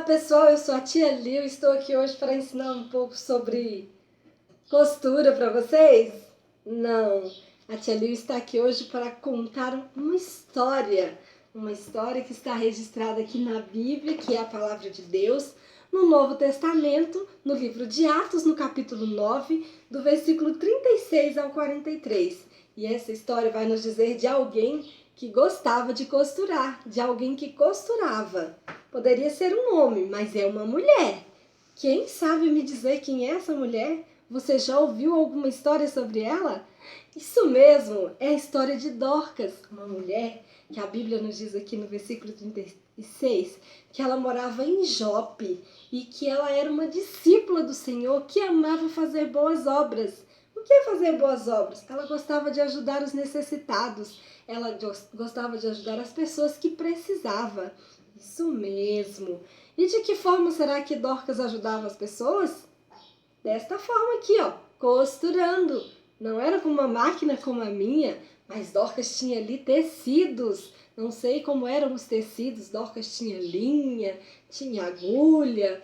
pessoal, eu sou a tia Lil, estou aqui hoje para ensinar um pouco sobre costura para vocês. Não, a tia Lil está aqui hoje para contar uma história que está registrada aqui na Bíblia, que é a palavra de Deus, no Novo Testamento, no livro de Atos, no capítulo 9, do versículo 36 ao 43. E essa história vai nos dizer de alguém que gostava de costurar, de alguém que costurava. Poderia ser um homem, mas é uma mulher. Quem sabe me dizer quem é essa mulher? Você já ouviu alguma história sobre ela? Isso mesmo, é a história de Dorcas, uma mulher que a Bíblia nos diz aqui no versículo 36, que ela morava em Jope e que ela era uma discípula do Senhor que amava fazer boas obras. O que é fazer boas obras? Ela gostava de ajudar os necessitados, ela gostava de ajudar as pessoas que precisavam. Isso mesmo. E de que forma será que Dorcas ajudava as pessoas? Desta forma aqui, ó, costurando. Não era com uma máquina como a minha, mas Dorcas tinha ali tecidos. Não sei como eram os tecidos, Dorcas tinha linha, tinha agulha.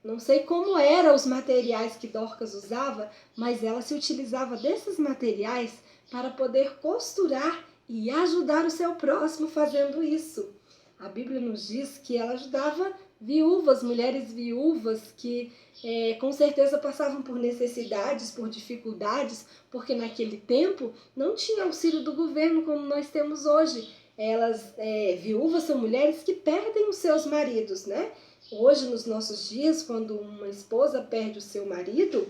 Não sei como eram os materiais que Dorcas usava, mas ela se utilizava desses materiais para poder costurar e ajudar o seu próximo fazendo isso. A Bíblia nos diz que ela ajudava viúvas, mulheres viúvas que com certeza passavam por necessidades, por dificuldades, porque naquele tempo não tinha auxílio do governo como nós temos hoje. Viúvas são mulheres que perdem os seus maridos, né? Hoje, nos nossos dias, quando uma esposa perde o seu marido,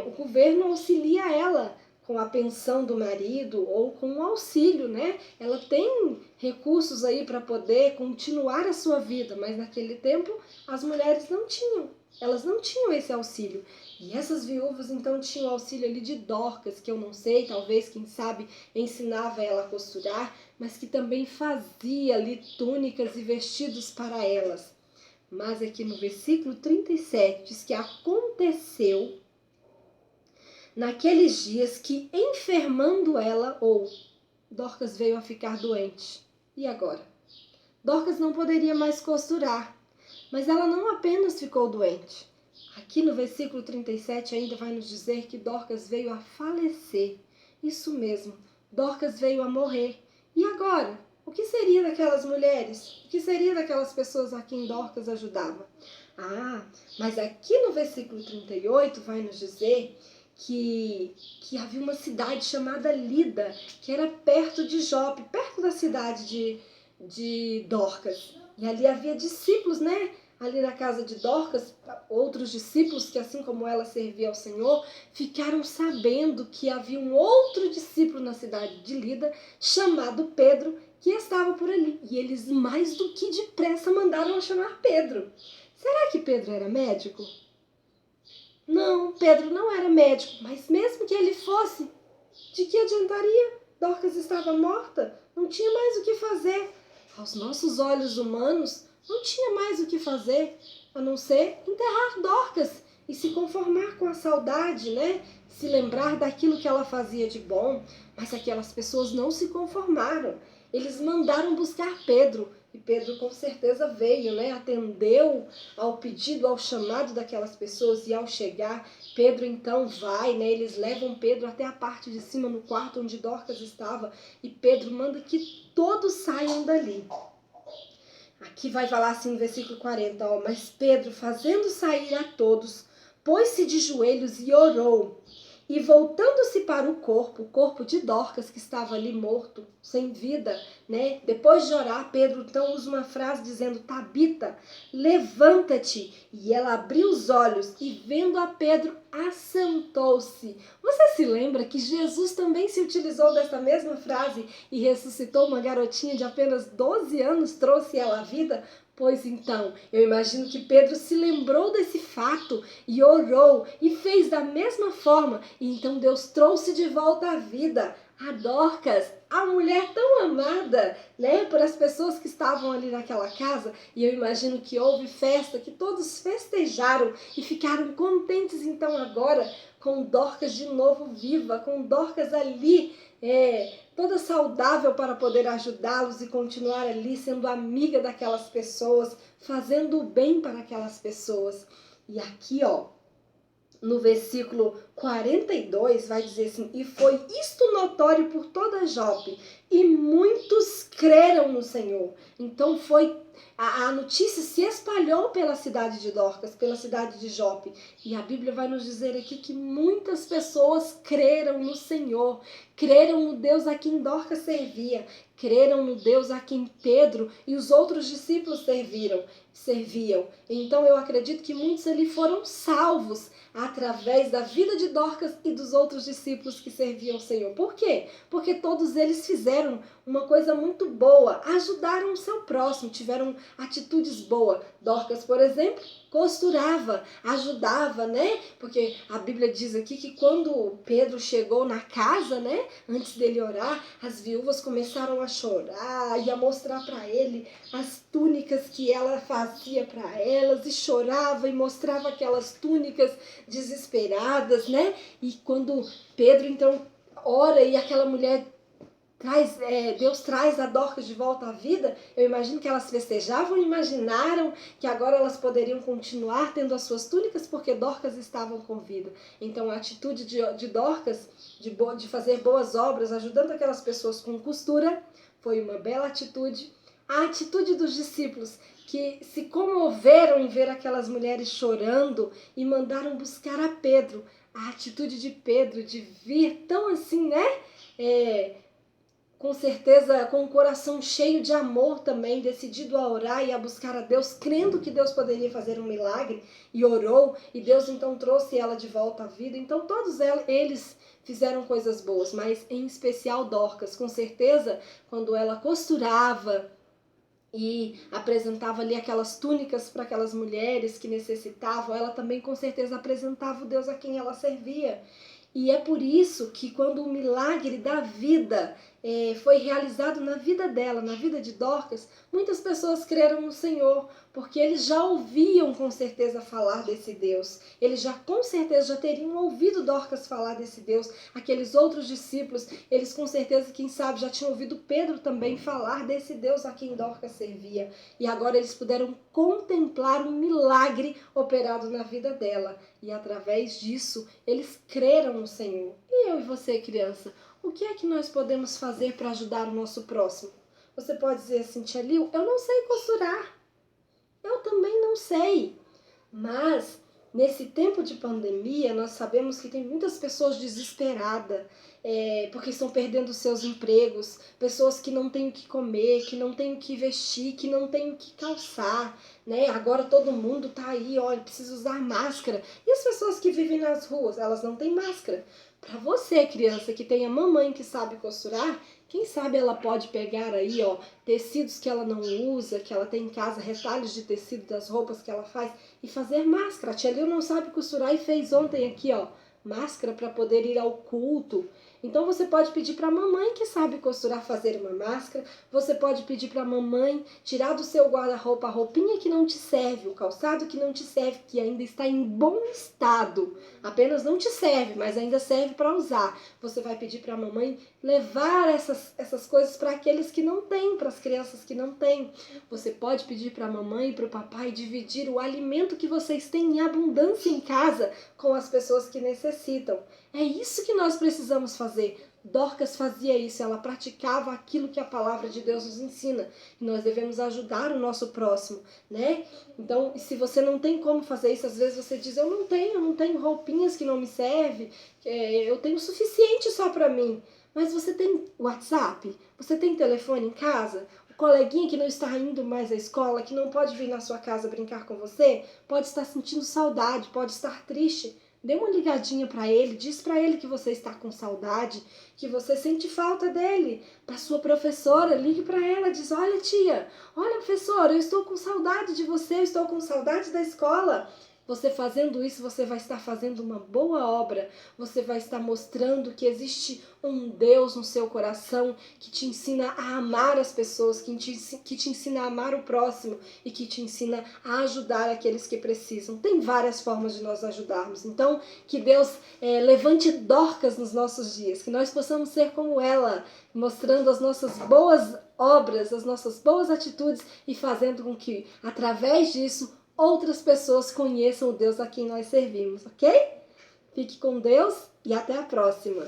o governo auxilia ela com a pensão do marido ou com o auxílio, né? Ela tem recursos aí para poder continuar a sua vida, mas naquele tempo as mulheres não tinham. Elas não tinham esse auxílio. E essas viúvas então tinham o auxílio ali de Dorcas, que eu não sei, talvez, quem sabe, ensinava ela a costurar, mas que também fazia ali túnicas e vestidos para elas. Mas aqui no versículo 37 diz que aconteceu naqueles dias que, enfermando ela, Dorcas veio a ficar doente. E agora? Dorcas não poderia mais costurar, mas ela não apenas ficou doente. Aqui no versículo 37 ainda vai nos dizer que Dorcas veio a falecer. Isso mesmo, Dorcas veio a morrer. E agora? O que seria daquelas mulheres? O que seria daquelas pessoas a quem Dorcas ajudava? Mas aqui no versículo 38 vai nos dizer que havia uma cidade chamada Lida, que era perto de Jope, perto da cidade de Dorcas. E ali havia discípulos, né? Ali na casa de Dorcas, outros discípulos que, assim como ela servia ao Senhor, ficaram sabendo que havia um outro discípulo na cidade de Lida, chamado Pedro, que estava por ali. E eles, mais do que depressa, mandaram chamar Pedro. Será que Pedro era médico? Não, Pedro não era médico, mas mesmo que ele fosse, de que adiantaria? Dorcas estava morta, não tinha mais o que fazer. Aos nossos olhos humanos, não tinha mais o que fazer, a não ser enterrar Dorcas e se conformar com a saudade, né? Se lembrar daquilo que ela fazia de bom. Mas aquelas pessoas não se conformaram. Eles mandaram buscar Pedro. E Pedro com certeza veio, né? Atendeu ao pedido, ao chamado daquelas pessoas. E ao chegar, Pedro então vai, né? Eles levam Pedro até a parte de cima, no quarto onde Dorcas estava. E Pedro manda que todos saiam dali. Aqui vai falar assim no versículo 40, ó, mas Pedro, fazendo sair a todos, pôs-se de joelhos e orou. E voltando-se para o corpo de Dorcas, que estava ali morto, sem vida, né? Depois de orar, Pedro então usa uma frase dizendo, Tabita, levanta-te. E ela abriu os olhos e, vendo a Pedro, assentou-se. Você se lembra que Jesus também se utilizou dessa mesma frase e ressuscitou uma garotinha de apenas 12 anos, trouxe ela à vida? Pois então, eu imagino que Pedro se lembrou desse fato e orou e fez da mesma forma. E então Deus trouxe de volta à vida a Dorcas, a mulher tão amada, né, por as pessoas que estavam ali naquela casa. E eu imagino que houve festa, que todos festejaram e ficaram contentes então agora com Dorcas de novo viva, com Dorcas ali toda saudável para poder ajudá-los e continuar ali sendo amiga daquelas pessoas, fazendo o bem para aquelas pessoas. E aqui, ó, no versículo 42, vai dizer assim: e foi isto notório por toda Jope, e muitos creram no Senhor. Então a notícia se espalhou pela cidade de Dorcas, pela cidade de Jope. E a Bíblia vai nos dizer aqui que muitas pessoas creram no Senhor, creram no Deus a quem Dorcas servia, creram no Deus a quem Pedro e os outros discípulos serviam. Então eu acredito que muitos ali foram salvos através da vida de Dorcas e dos outros discípulos que serviam o Senhor. Por quê? Porque todos eles fizeram uma coisa muito boa, ajudaram o seu próximo, tiveram atitudes boas. Dorcas, por exemplo, costurava, ajudava, né? Porque a Bíblia diz aqui que quando Pedro chegou na casa, né, antes dele orar, as viúvas começaram a chorar e a mostrar para ele as túnicas que ela fazia para elas, e chorava e mostrava aquelas túnicas desesperadas, né? E quando Pedro então ora e aquela mulher Deus traz a Dorcas de volta à vida, eu imagino que elas festejavam e imaginaram que agora elas poderiam continuar tendo as suas túnicas porque Dorcas estavam com vida. Então a atitude de Dorcas de fazer boas obras, ajudando aquelas pessoas com costura, foi uma bela atitude. A atitude dos discípulos, que se comoveram em ver aquelas mulheres chorando e mandaram buscar a Pedro. A atitude de Pedro de vir tão assim, né? Com certeza com o coração cheio de amor também, decidido a orar e a buscar a Deus, crendo que Deus poderia fazer um milagre, e orou, e Deus então trouxe ela de volta à vida. Então todos eles fizeram coisas boas, mas em especial Dorcas, com certeza, quando ela costurava e apresentava ali aquelas túnicas para aquelas mulheres que necessitavam, ela também com certeza apresentava o Deus a quem ela servia. E é por isso que quando o milagre da vida foi realizado na vida dela, na vida de Dorcas, muitas pessoas creram no Senhor, porque eles já ouviam com certeza falar desse Deus. Eles já com certeza já teriam ouvido Dorcas falar desse Deus. Aqueles outros discípulos, eles com certeza, quem sabe, já tinham ouvido Pedro também falar desse Deus a quem Dorcas servia. E agora eles puderam contemplar um milagre operado na vida dela. E através disso, eles creram no Senhor. E eu e você, criança, o que é que nós podemos fazer para ajudar o nosso próximo? Você pode dizer assim: tia Lil, eu não sei costurar. Eu também não sei. Mas nesse tempo de pandemia, nós sabemos que tem muitas pessoas desesperadas, porque estão perdendo seus empregos, pessoas que não têm o que comer, que não têm o que vestir, que não têm o que calçar, né? Agora todo mundo tá aí, olha, precisa usar máscara. E as pessoas que vivem nas ruas, elas não têm máscara. Para você, criança, que tem a mamãe que sabe costurar, quem sabe ela pode pegar aí, ó, tecidos que ela não usa, que ela tem em casa, retalhos de tecido das roupas que ela faz, e fazer máscara. A tia Lil não sabe costurar e fez ontem aqui, ó, máscara para poder ir ao culto. Então você pode pedir para a mamãe que sabe costurar fazer uma máscara. Você pode pedir para a mamãe tirar do seu guarda-roupa a roupinha que não te serve, o calçado que não te serve, que ainda está em bom estado. Apenas não te serve, mas ainda serve para usar. Você vai pedir para a mamãe levar essas coisas para aqueles que não têm, para as crianças que não têm. Você pode pedir para a mamãe e para o papai dividir o alimento que vocês têm em abundância em casa com as pessoas que necessitam. É isso que nós precisamos fazer. Dorcas fazia isso, ela praticava aquilo que a palavra de Deus nos ensina. E nós devemos ajudar o nosso próximo, né? Então, se você não tem como fazer isso, às vezes você diz: eu não tenho roupinhas que não me servem, eu tenho o suficiente só para mim. Mas você tem WhatsApp? Você tem telefone em casa? O coleguinha que não está indo mais à escola, que não pode vir na sua casa brincar com você, pode estar sentindo saudade, pode estar triste. Dê uma ligadinha para ele, diz para ele que você está com saudade, que você sente falta dele. Para sua professora, ligue para ela, diz: olha tia, olha professora, eu estou com saudade de você, eu estou com saudade da escola. Você fazendo isso, você vai estar fazendo uma boa obra. Você vai estar mostrando que existe um Deus no seu coração que te ensina a amar as pessoas, que te ensina a amar o próximo e que te ensina a ajudar aqueles que precisam. Tem várias formas de nós ajudarmos. Então, que Deus levante Dorcas nos nossos dias, que nós possamos ser como ela, mostrando as nossas boas obras, as nossas boas atitudes e fazendo com que, através disso, outras pessoas conheçam o Deus a quem nós servimos, ok? Fique com Deus e até a próxima!